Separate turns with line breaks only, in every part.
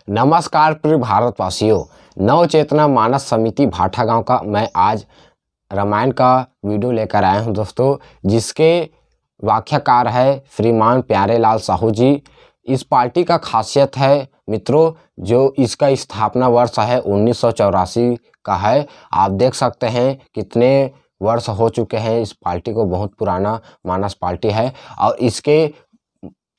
नमस्कार प्रिय भारतवासियों, नव चेतना मानस समिति भाठा गांव का मैं आज रामायण का वीडियो लेकर आया हूं दोस्तों, जिसके व्याख्याकार है श्रीमान प्यारेलाल साहू जी। इस पार्टी का खासियत है मित्रों, जो इसका स्थापना वर्ष है 1984 का है। आप देख सकते हैं कितने वर्ष हो चुके हैं इस पार्टी को। बहुत पुराना मानस पार्टी है और इसके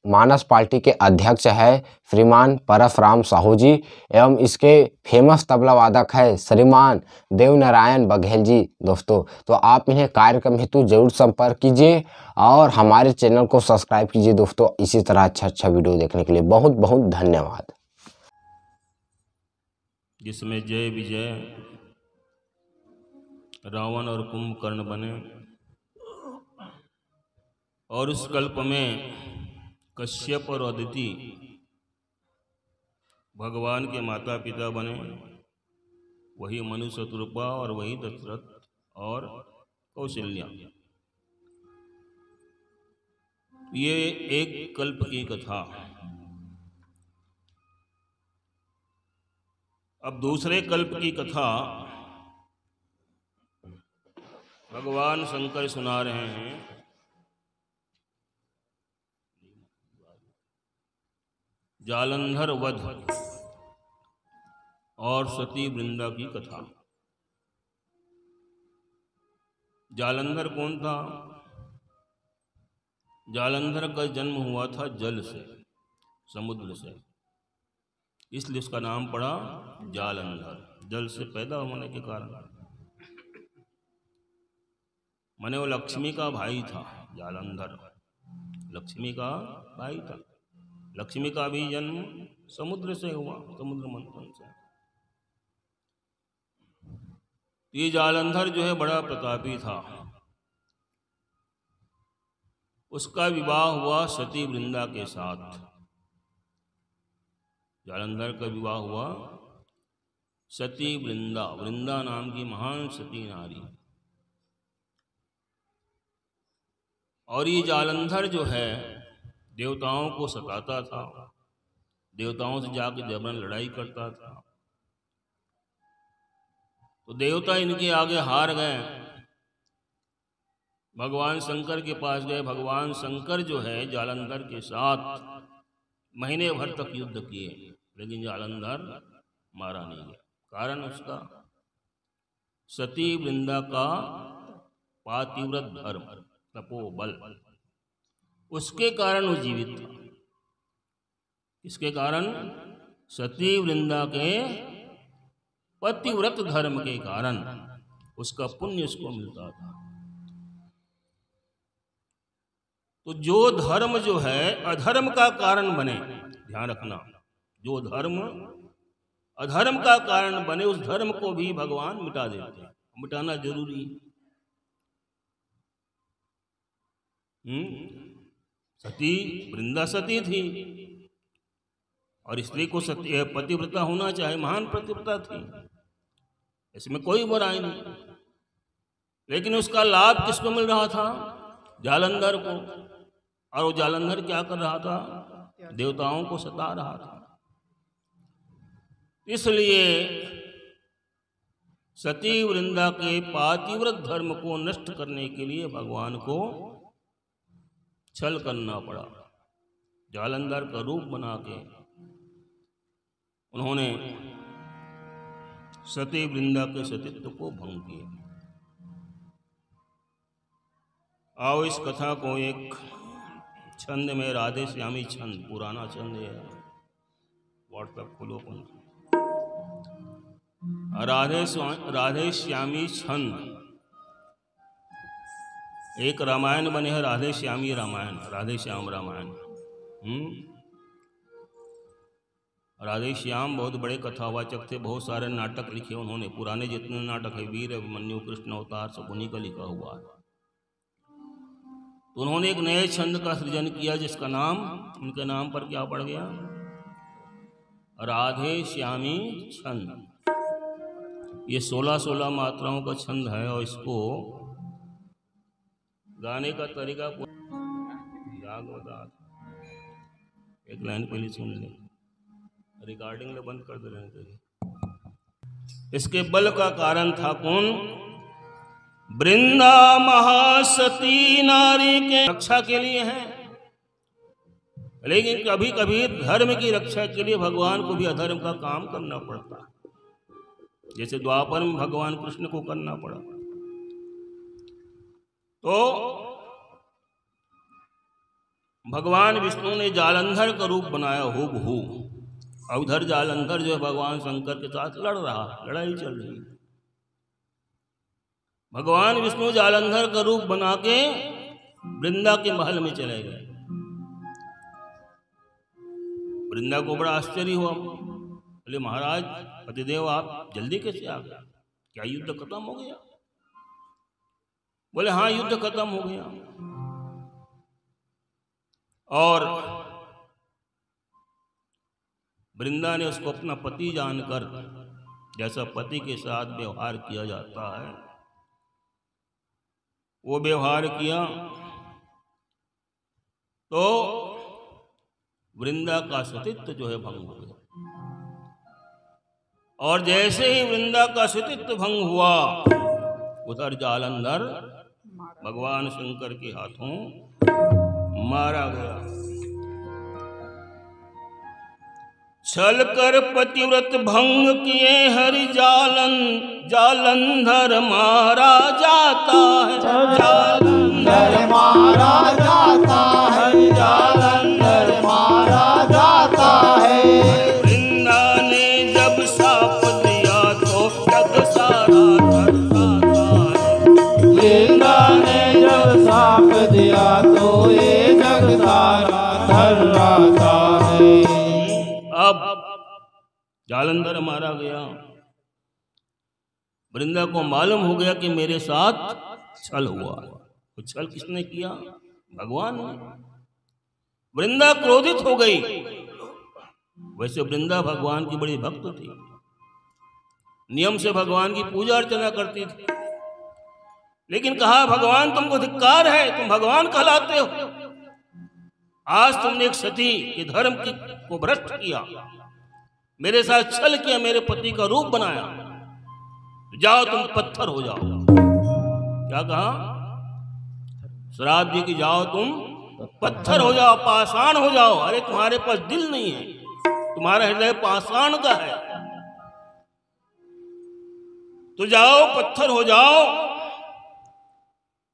मानस पार्टी के अध्यक्ष है श्रीमान परसराम साहू जी एवं इसके फेमस तबला वादक है श्रीमान देवनारायण बघेल जी दोस्तों। तो आप इन्हें कार्यक्रम हेतु जरूर संपर्क कीजिए और हमारे चैनल को सब्सक्राइब कीजिए दोस्तों। इसी तरह अच्छा वीडियो देखने के लिए बहुत बहुत धन्यवाद।
जिसमें जय विजय रावण और कुंभकर्ण बने और उस कल्प में कश्यप और अदिति भगवान के माता पिता बने, वही मनु शत्रुपा और वही दशरथ और कौशल्या। ये एक कल्प की कथा। अब दूसरे कल्प की कथा भगवान शंकर सुना रहे हैं। जालंधर वध और सती वृंदा की कथा। जालंधर कौन था? जालंधर का जन्म हुआ था जल से, समुद्र से, इसलिए उसका नाम पड़ा जालंधर, जल से पैदा होने के कारण। माने वो लक्ष्मी का भाई था जालंधर, लक्ष्मी का भाई था। लक्ष्मी का भी जन्म समुद्र से हुआ, समुद्र मंथन से। ये जालंधर जो है बड़ा प्रतापी था। उसका विवाह हुआ सती वृंदा के साथ। जालंधर का विवाह हुआ सती वृंदा, वृंदा नाम की महान सती नारी। और ये जालंधर जो है देवताओं को सताता था, देवताओं से जाकर जबरन लड़ाई करता था। तो देवता इनके आगे हार गए, भगवान शंकर के पास गए। भगवान शंकर जो है जालंधर के साथ महीने भर तक युद्ध किए, लेकिन जालंधर मारा नहीं गया। कारण उसका सती वृंदा का पातिव्रत धर्म, तपोबल, उसके कारण वो जीवित था। इसके कारण सती वृंदा के पतिव्रत धर्म के कारण उसका पुण्य उसको मिलता था। तो जो धर्म जो है अधर्म का कारण बने, ध्यान रखना, जो धर्म अधर्म का कारण बने उस धर्म को भी भगवान मिटा देते हैं। मिटाना जरूरी। सती वृंदा सती थी और स्त्री को सती पतिव्रता होना चाहिए, महान पतिव्रता थी, इसमें कोई बुराई नहीं। लेकिन उसका लाभ किसको मिल रहा था? जालंधर को। और वो जालंधर क्या कर रहा था? देवताओं को सता रहा था। इसलिए सती वृंदा के पातिव्रत धर्म को नष्ट करने के लिए भगवान को छल करना पड़ा। जालंधर का रूप बना के उन्होंने सती वृंदा के सतीत्व को भंग किया। आओ इस कथा को एक छंद में, राधे श्यामी छंद, पुराना छंद है, व्हाट्सएप खोलो। राधे श्यामी छंद एक रामायण बने हैं, राधे श्यामी रामायण, राधे श्याम रामायण। राधे श्याम बहुत बड़े कथावाचक थे, बहुत सारे नाटक लिखे उन्होंने। पुराने जितने नाटक है, वीर अभिमन्यु, कृष्ण अवतार, सब उन्हीं का लिखा हुआ है। तो उन्होंने एक नए छंद का सृजन किया जिसका नाम, उनके नाम पर क्या पड़ गया? राधे श्यामी छंद। ये 16-16 मात्राओं का छंद है और इसको गाने का तरीका एक लाइन पहले सुन ले। रिकॉर्डिंग में बंद कर दे रहे थे। इसके बल का कारण था कौन? वृंदा महासती नारी के रक्षा के लिए है। लेकिन कभी कभी धर्म की रक्षा के लिए भगवान को भी अधर्म का काम करना पड़ता है, जैसे द्वापर में भगवान कृष्ण को करना पड़ा। तो भगवान विष्णु ने जालंधर का रूप बनाया हूबहू, और उधर जालंधर जो है भगवान शंकर के साथ लड़ रहा, लड़ाई चल रही। भगवान विष्णु जालंधर का रूप बना के वृंदा के महल में चले गए। वृंदा को बड़ा आश्चर्य हुआ, बोले महाराज पतिदेव आप जल्दी कैसे आ गए, क्या युद्ध खत्म हो गया? बोले हाँ युद्ध खत्म हो गया। और वृंदा ने उसको अपना पति जानकर, जैसा पति के साथ व्यवहार किया जाता है वो व्यवहार किया। तो वृंदा का सतीत्व जो है भंग हो गया। और जैसे ही वृंदा का सतीत्व भंग हुआ, उधर जालंधर भगवान शंकर के हाथों मारा गया। छल कर पतिव्रत भंग किए हरि जालंधर मारा जाता है, जालंधर मारा जाता है, जालंधर मारा जाता है। वृंदा ने जब साप दिया तो जग सारा थर्राता है, वृंदा ने जब साप दिया तो ये जग सारा थर्राता है। अब जालंधर मारा गया। वृंदा को मालूम हो गया कि मेरे साथ छल हुआ। तो छल किसने किया? भगवान ने। वृंदा क्रोधित हो गई। वैसे वृंदा भगवान की बड़ी भक्त थी, नियम से भगवान की पूजा अर्चना करती थी। लेकिन कहा भगवान तुमको धिक्कार है, तुम भगवान कहलाते हो। आज तुमने एक सती के धर्म को भ्रष्ट किया, मेरे साथ छल किया, मेरे पति का रूप बनाया, जाओ तुम पत्थर हो जाओ। क्या कहा? श्राप दी कि जाओ तुम पत्थर हो जाओ, पाषाण हो जाओ। अरे तुम्हारे पास दिल नहीं है, तुम्हारा हृदय पाषाण का है, तो जाओ पत्थर हो जाओ।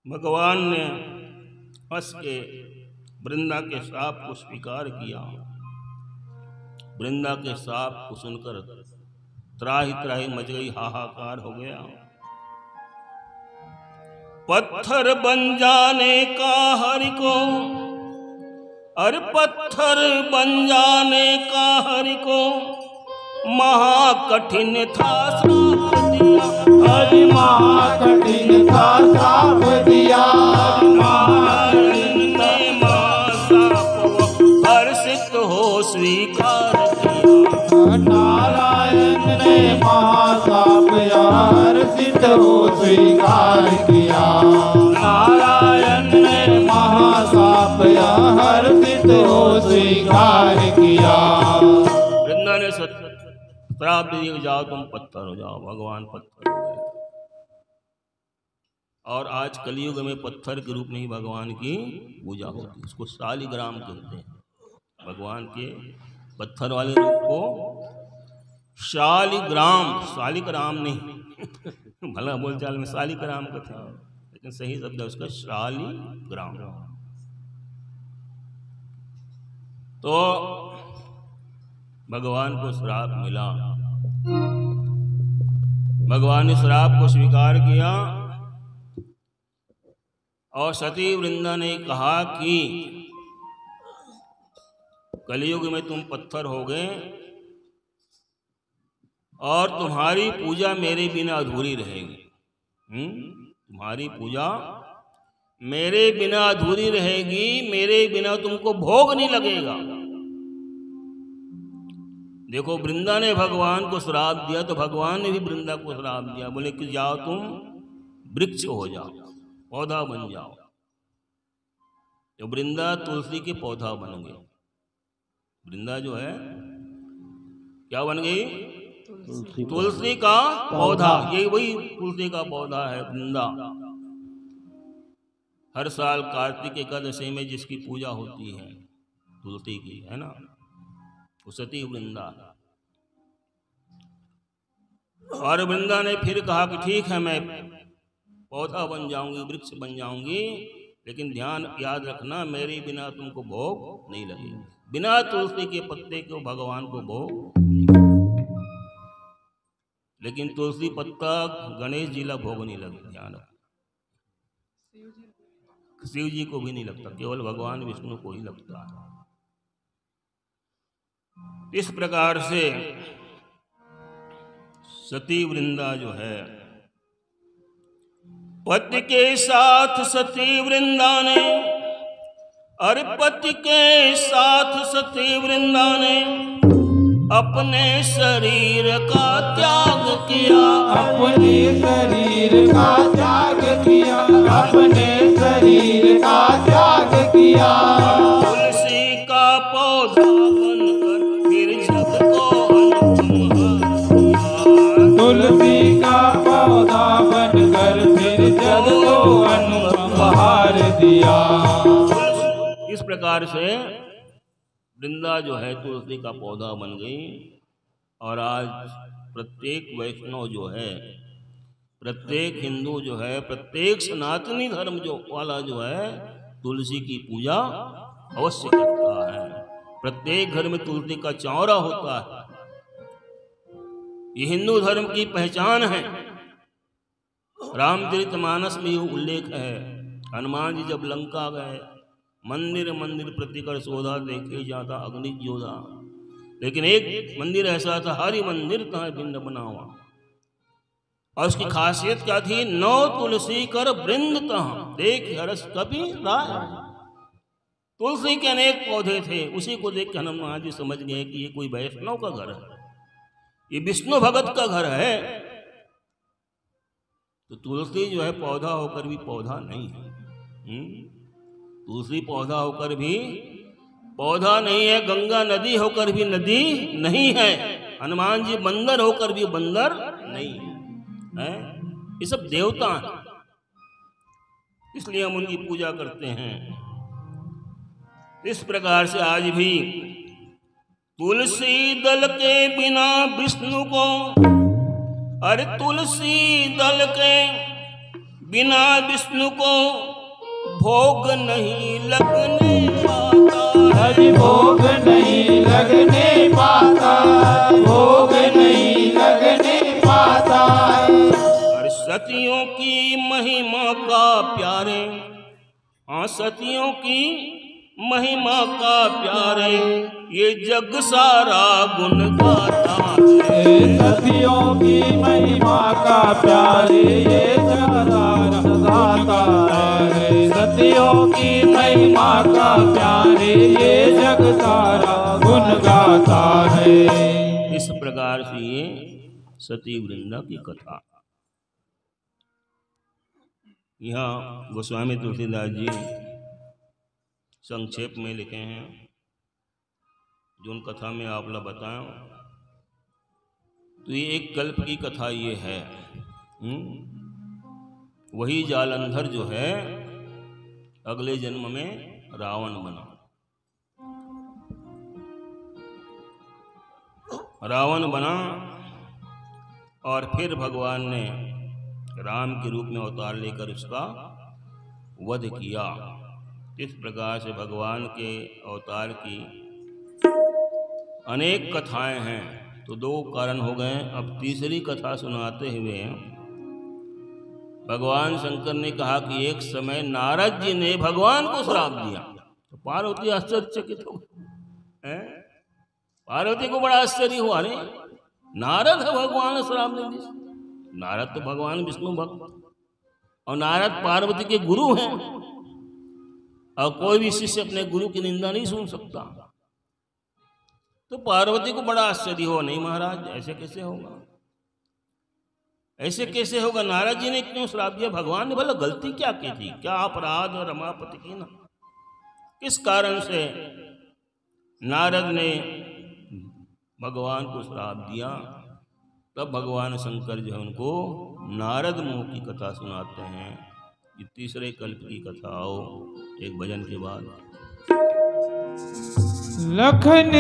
भगवान ने हंस के वृंदा के श्राप को स्वीकार किया। वृंदा के श्राप को सुनकर त्राही त्राही मच गई, हाहाकार हो गया। पत्थर बन जाने का हरि को, अरे पत्थर बन जाने का हरि को महाकठिन था श्राप दिया, हरि महाकठिन था श्राप दिया। हर्षित हो स्वीकार किया, नारायण ने महाश्राप हर्षित हो स्वीकार किया, नारायण ने महाश्राप हर्षित हो स्वीकार किया। वृंदा ने श्राप दिए, जाओ तुम पत्थर हो जाओ। भगवान पत्थर हो गए। और आज कलयुग में पत्थर के रूप में ही भगवान की पूजा होती है। उसको शालिग्राम कहते हैं। भगवान के पत्थर वाले रूप को शालिग्राम, शालिग्राम नहीं भला बोलचाल में शालिग्राम कहते हैं, लेकिन सही शब्द है उसका शालिग्राम। तो भगवान को श्राप मिला, भगवान ने श्राप को स्वीकार किया। और सती वृंदा ने कहा कि कलयुग में तुम पत्थर हो गए और तुम्हारी पूजा मेरे बिना अधूरी रहेगी। तुम्हारी पूजा मेरे बिना अधूरी रहेगी, मेरे बिना तुमको भोग नहीं लगेगा। देखो वृंदा ने भगवान को श्राप दिया, तो भगवान ने भी वृंदा को श्राप दिया। बोले कि जाओ तुम वृक्ष हो जाओ, पौधा बन जाओ। तो वृंदा तुलसी के पौधा बन गए। वृंदा जो है क्या बन गई? तुलसी का पौधा। ये वही तुलसी का पौधा है वृंदा। हर साल कार्तिक एकादशी में जिसकी पूजा होती है तुलसी की, है ना, वो सती वृंदा। और वृंदा ने फिर कहा कि ठीक है, मैं पौधा बन जाऊंगी, वृक्ष बन जाऊंगी, लेकिन ध्यान याद रखना, मेरे बिना तुमको भोग नहीं लगेगा। बिना तुलसी के पत्ते को भगवान को भोग नहीं लगेगा। लेकिन तुलसी पत्ता गणेश जी ला भोग नहीं लगेगा, ध्यान रखना। शिव जी को भी नहीं लगता, केवल भगवान विष्णु को ही लगता है। इस प्रकार से सती वृंदा जो है, पति के साथ सती वृंदा ने, अरे पति के साथ सती वृंदा ने अपने शरीर का त्याग किया।
अपने शरीर का त्याग किया। अपने शरीर का त्याग किया।
तुलसी का पौधा बनकर फिर जग को
तुलसी का पौधा बनकर फिर जग को अनुपम बहार दिया।
इस प्रकार से वृंदा जो है तुलसी का पौधा बन गई। और आज प्रत्येक वैष्णव जो है, प्रत्येक हिंदू जो है, प्रत्येक सनातनी धर्म जो वाला जो है, तुलसी की पूजा अवश्य करता है। प्रत्येक घर में तुलसी का चौरा होता है। ये हिंदू धर्म की पहचान है। रामचरितमानस में यह उल्लेख है, हनुमान जी जब लंका गए, मंदिर मंदिर प्रतिकर शोधा, देखे जाता अग्नि जोधा, लेकिन एक मंदिर ऐसा था, हरि मंदिर तह बिंद बनावा। और उसकी खासियत क्या थी? 9 तुलसी कर वृंद तह देख हरस कभी राय। तुलसी के अनेक पौधे थे, उसी को देख के हनुमान जी समझ गए कि ये कोई वैष्णव का घर है, ये विष्णु भगत का घर है। तो तुलसी जो है पौधा होकर भी पौधा नहीं है। तुलसी पौधा होकर भी पौधा नहीं है, गंगा नदी होकर भी नदी नहीं है, हनुमान जी बंदर होकर भी बंदर नहीं है। ये सब देवता हैं, इसलिए हम उनकी पूजा करते हैं। इस प्रकार से आज भी तुलसी दल के बिना विष्णु को, अरे तुलसी दल के बिना विष्णु को भोग नहीं लगने पाता।
हरि भोग नहीं लगने पाता। भोग नहीं लगने पाता।
और सतियों की महिमा का प्यारे, हाँ सतियों की महिमा का प्यारे, ये जग सारा गुण गाता है।
सतियों की महिमा का प्यारे, ये जग सारा गाता है। सतियों की महिमा का प्यारे, ये जग सारा गुण गाता है।
इस प्रकार से ये सती वृंदा की कथा यहाँ गोस्वामी तुलसीदास जी संक्षेप में लिखे हैं। जो उन कथा में आप लोग बताएं, तो ये एक कल्प की कथा ये है। वही जालंधर जो है अगले जन्म में रावण बना। रावण बना और फिर भगवान ने राम के रूप में अवतार लेकर उसका वध किया। इस प्रकार से भगवान के अवतार की अनेक कथाएं हैं। तो 2 कारण हो गए। अब तीसरी कथा सुनाते हुए भगवान शंकर ने कहा कि एक समय नारद जी ने भगवान को श्राप दिया। तो पार्वती आश्चर्यचकित हो गई। पार्वती को बड़ा आश्चर्य हुआ, अरे नारद है भगवान ने श्राप दे दिया। नारद तो भगवान विष्णु भक्त और नारद पार्वती के गुरु हैं, और कोई भी शिष्य अपने गुरु की निंदा नहीं सुन सकता। तो पार्वती को बड़ा आश्चर्य हुआ, नहीं महाराज ऐसे कैसे होगा, ऐसे कैसे होगा? नारद जी ने क्यों श्राप दिया? भगवान ने भला गलती क्या की थी? क्या अपराध और रमापति की ना? किस कारण से नारद ने भगवान को श्राप दिया, तब भगवान शंकर जो है उनको नारद मुंह की कथा सुनाते हैं। ये तीसरे कल्प की कथा हो एक भजन के बाद।
लखन